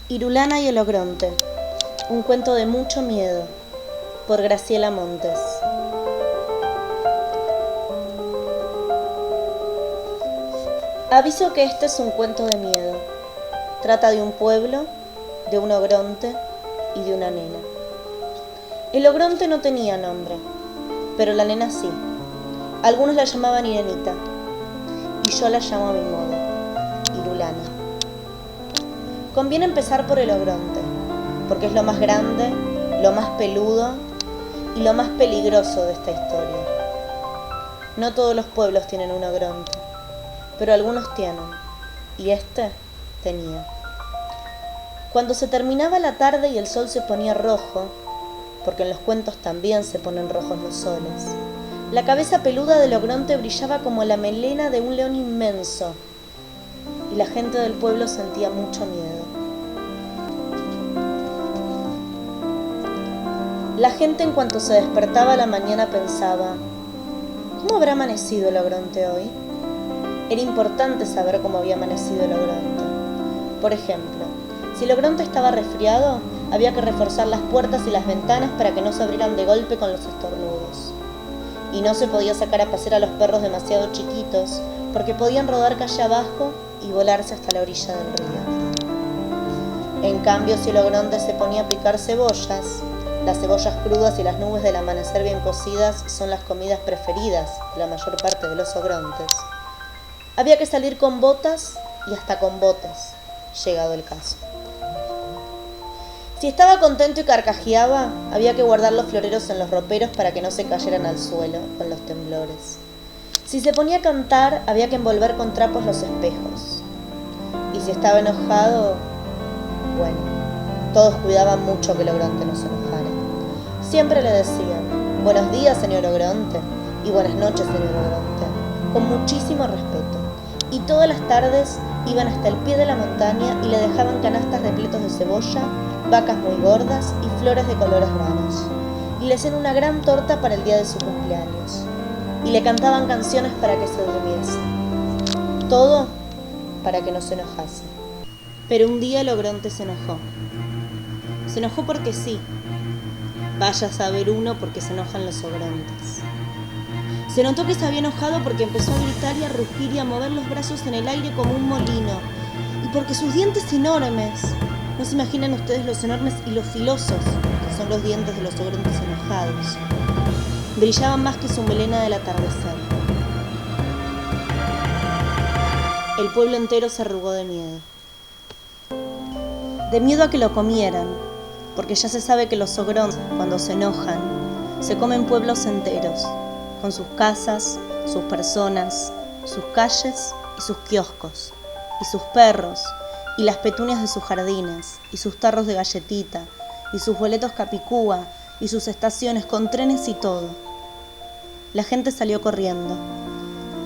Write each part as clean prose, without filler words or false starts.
Irulana y el Ogronte, un cuento de mucho miedo, por Graciela Montes. Aviso que este es un cuento de miedo. Trata de un pueblo, de un Ogronte y de una nena. El Ogronte no tenía nombre, pero la nena sí. Algunos la llamaban Irenita, y yo la llamo a mi modo, Irulana. Conviene empezar por el Ogronte, porque es lo más grande, lo más peludo y lo más peligroso de esta historia. No todos los pueblos tienen un Ogronte, pero algunos tienen, y este tenía. Cuando se terminaba la tarde y el sol se ponía rojo, porque en los cuentos también se ponen rojos los soles, la cabeza peluda del Ogronte brillaba como la melena de un león inmenso, y la gente del pueblo sentía mucho miedo. La gente en cuanto se despertaba a la mañana pensaba, ¿cómo habrá amanecido el Ogronte hoy? Era importante saber cómo había amanecido el Ogronte. Por ejemplo, si el Ogronte estaba resfriado, había que reforzar las puertas y las ventanas para que no se abrieran de golpe con los estornudos. Y no se podía sacar a pasear a los perros demasiado chiquitos, porque podían rodar calle abajo y volarse hasta la orilla del río. En cambio, si el Ogronte se ponía a picar cebollas, las cebollas crudas y las nubes del amanecer bien cocidas son las comidas preferidas de la mayor parte de los Ogrontes. Había que salir con botas y hasta con botes, llegado el caso. Si estaba contento y carcajeaba, había que guardar los floreros en los roperos para que no se cayeran al suelo con los temblores. Si se ponía a cantar, había que envolver con trapos los espejos. Y si estaba enojado, bueno, todos cuidaban mucho que el Ogronte no se enojara. Siempre le decían, buenos días, señor Ogronte, y buenas noches, señor Ogronte, con muchísimo respeto. Y todas las tardes iban hasta el pie de la montaña y le dejaban canastas repletos de cebolla, vacas muy gordas y flores de colores raros. Y le hacían una gran torta para el día de su cumpleaños. Y le cantaban canciones para que se durmiese. Todo para que no se enojase. Pero un día el Ogronte se enojó. Se enojó porque sí. Vaya a saber uno por qué se enojan los Ogrontes. Se notó que se había enojado porque empezó a gritar y a rugir y a mover los brazos en el aire como un molino. Y porque sus dientes enormes, no se imaginan ustedes los enormes y los filosos que son los dientes de los Ogrontes enojados, brillaban más que su melena del atardecer. El pueblo entero se arrugó de miedo. De miedo a que lo comieran, porque ya se sabe que los Ogrontes, cuando se enojan, se comen pueblos enteros, con sus casas, sus personas, sus calles y sus kioscos, y sus perros, y las petunias de sus jardines, y sus tarros de galletita, y sus boletos capicúa, y sus estaciones con trenes y todo. La gente salió corriendo.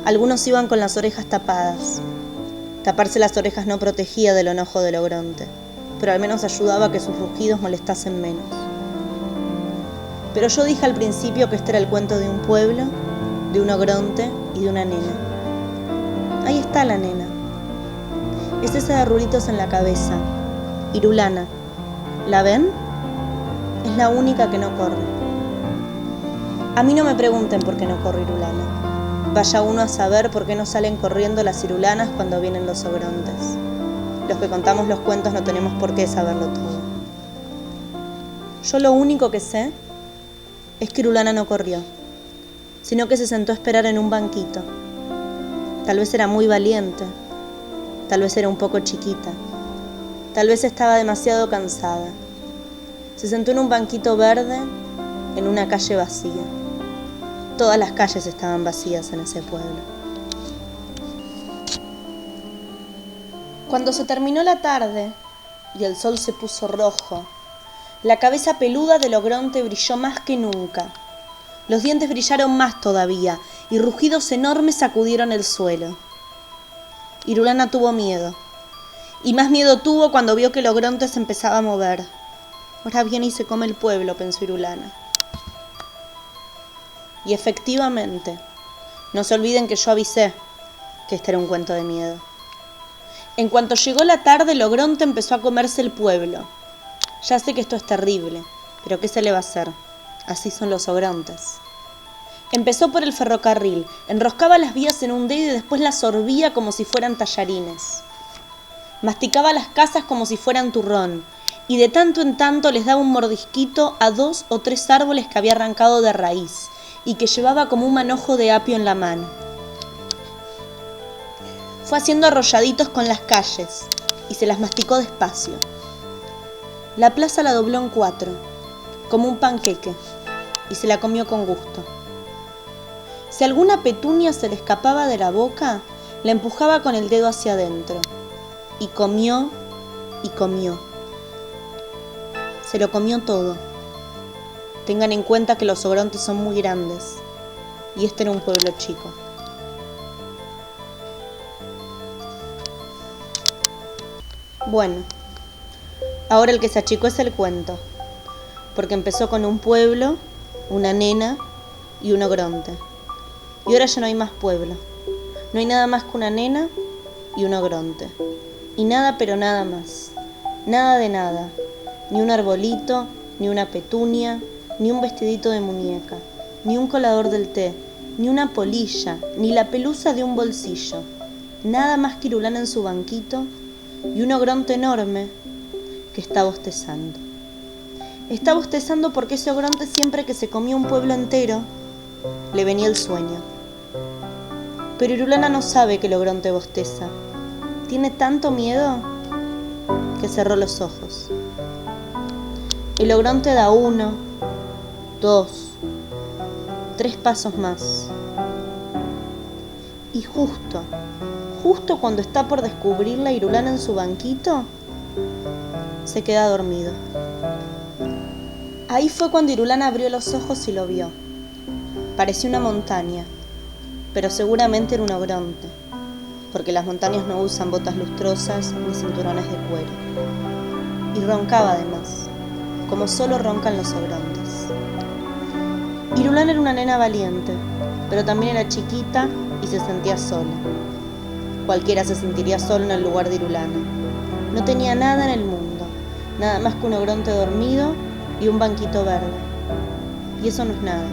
Algunos iban con las orejas tapadas. Taparse las orejas no protegía del enojo del Ogronte, pero al menos ayudaba a que sus rugidos molestasen menos. Pero yo dije al principio que este era el cuento de un pueblo, de un Ogronte y de una nena. Ahí está la nena. Es esa de rulitos en la cabeza, Irulana. ¿La ven? Es la única que no corre. A mí no me pregunten por qué no corre Irulana. Vaya uno a saber por qué no salen corriendo las Irulanas cuando vienen los Ogrontes. Los que contamos los cuentos no tenemos por qué saberlo todo. Yo lo único que sé es que Irulana no corrió, sino que se sentó a esperar en un banquito. Tal vez era muy valiente, tal vez era un poco chiquita, tal vez estaba demasiado cansada. Se sentó en un banquito verde en una calle vacía. Todas las calles estaban vacías en ese pueblo. Cuando se terminó la tarde y el sol se puso rojo, la cabeza peluda del Ogronte brilló más que nunca. Los dientes brillaron más todavía y rugidos enormes sacudieron el suelo. Irulana tuvo miedo. Y más miedo tuvo cuando vio que el Ogronte se empezaba a mover. Ahora viene y se come el pueblo, pensó Irulana. Y efectivamente, no se olviden que yo avisé que este era un cuento de miedo. En cuanto llegó la tarde, el ogronte empezó a comerse el pueblo. Ya sé que esto es terrible, pero ¿qué se le va a hacer? Así son los ogrontes. Empezó por el ferrocarril, enroscaba las vías en un dedo y después las sorbía como si fueran tallarines. Masticaba las casas como si fueran turrón, y de tanto en tanto les daba un mordisquito a 2 o 3 árboles que había arrancado de raíz y que llevaba como un manojo de apio en la mano. Fue haciendo arrolladitos con las calles y se las masticó despacio. La plaza la dobló en 4, como un panqueque, y se la comió con gusto. Si alguna petunia se le escapaba de la boca, la empujaba con el dedo hacia adentro. Y comió, y comió. Se lo comió todo. Tengan en cuenta que los ogrontes son muy grandes, y este era un pueblo chico. Bueno, ahora el que se achicó es el cuento, porque empezó con un pueblo, una nena y un ogronte. Y ahora ya no hay más pueblo. No hay nada más que una nena y un ogronte. Y nada, pero nada más. Nada de nada. Ni un arbolito, ni una petunia, ni un vestidito de muñeca, ni un colador del té, ni una polilla, ni la pelusa de un bolsillo. Nada más que Irulana en su banquito y un ogronte enorme que está bostezando. Está bostezando porque ese ogronte, siempre que se comía un pueblo entero, le venía el sueño. Pero Irulana no sabe que el ogronte bosteza. Tiene tanto miedo que cerró los ojos. El ogronte da 1, 2, 3 pasos más. Y justo cuando está por descubrirla a Irulana en su banquito, se queda dormido. Ahí fue cuando Irulana abrió los ojos y lo vio. Parecía una montaña, pero seguramente era un ogronte, porque las montañas no usan botas lustrosas ni cinturones de cuero. Y roncaba además, como solo roncan los ogrontes. Irulana era una nena valiente, pero también era chiquita y se sentía sola. Cualquiera se sentiría solo en el lugar de Irulana. No tenía nada en el mundo, nada más que un ogronte dormido y un banquito verde. Y eso no es nada,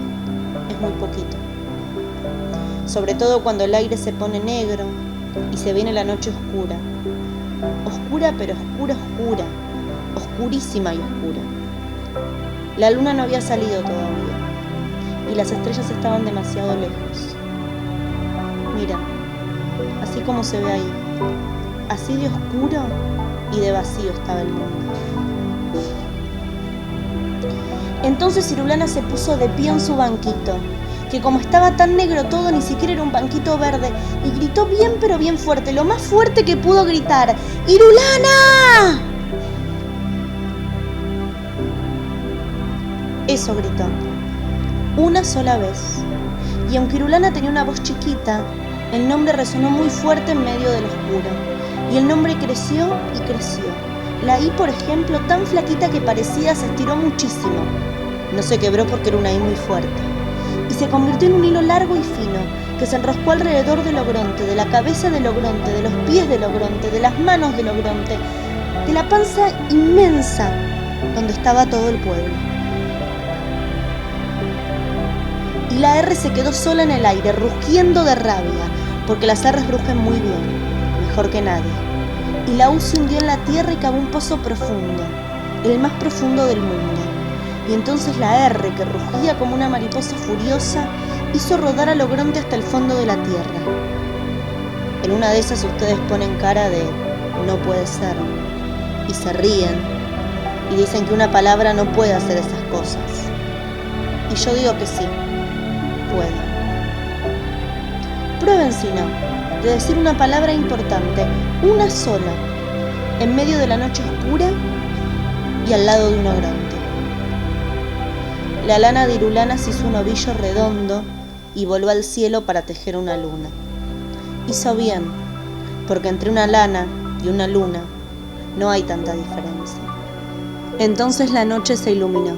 es muy poquito. Sobre todo cuando el aire se pone negro y se viene la noche oscura. Oscura, pero oscura, oscura. Oscurísima y oscura. La luna no había salido todavía y las estrellas estaban demasiado lejos. Mira, así como se ve ahí, así de oscuro y de vacío estaba el mundo. Entonces Irulana se puso de pie en su banquito, que como estaba tan negro todo, ni siquiera era un banquito verde, y gritó bien pero bien fuerte, lo más fuerte que pudo gritar: ¡Irulana! Eso gritó, una sola vez. Y aunque Irulana tenía una voz chiquita, el nombre resonó muy fuerte en medio del oscuro. Y el nombre creció y creció. La I, por ejemplo, tan flaquita que parecía, se estiró muchísimo. No se quebró porque era una I muy fuerte. Y se convirtió en un hilo largo y fino, que se enroscó alrededor del ogronte, de la cabeza del ogronte, de los pies del ogronte, de las manos del ogronte, de la panza inmensa donde estaba todo el pueblo. Y la R se quedó sola en el aire, rugiendo de rabia, porque las R's rugen muy bien, mejor que nadie. Y la U se hundió en la tierra y cavó un pozo profundo, el más profundo del mundo. Y entonces la R, que rugía como una mariposa furiosa, hizo rodar al ogronte hasta el fondo de la tierra. En una de esas ustedes ponen cara de no puede ser, y se ríen, y dicen que una palabra no puede hacer esas cosas. Y yo digo que sí, puede. Prueben, si no, de decir una palabra importante, una sola, en medio de la noche oscura y al lado de un ogronte. La lana de Irulana se hizo un ovillo redondo y voló al cielo para tejer una luna. Hizo bien, porque entre una lana y una luna no hay tanta diferencia. Entonces la noche se iluminó.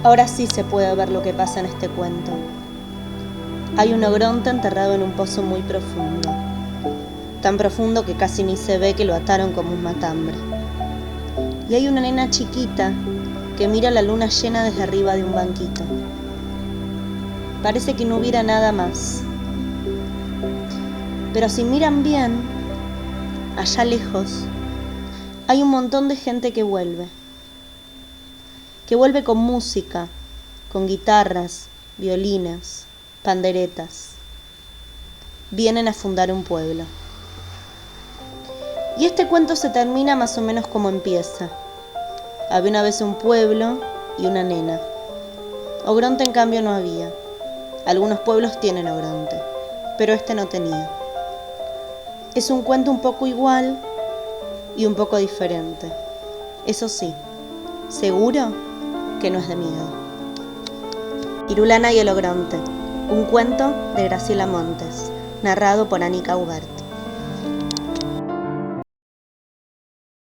Ahora sí se puede ver lo que pasa en este cuento. Hay un ogronte enterrado en un pozo muy profundo. tan profundo que casi ni se ve que lo ataron como un matambre. Y hay una nena chiquita que mira la luna llena desde arriba de un banquito. Parece que no hubiera nada más. Pero si miran bien, allá lejos, hay un montón de gente que vuelve con música, con guitarras, violines, panderetas. Vienen a fundar un pueblo. Y este cuento se termina más o menos como empieza. Había una vez un pueblo y una nena. Ogronte en cambio no había. Algunos pueblos tienen Ogronte, pero este no tenía. Es un cuento un poco igual y un poco diferente. Eso sí, seguro que no es de miedo. Irulana y el Ogronte, un cuento de Graciela Montes, narrado por Anika Ugarte.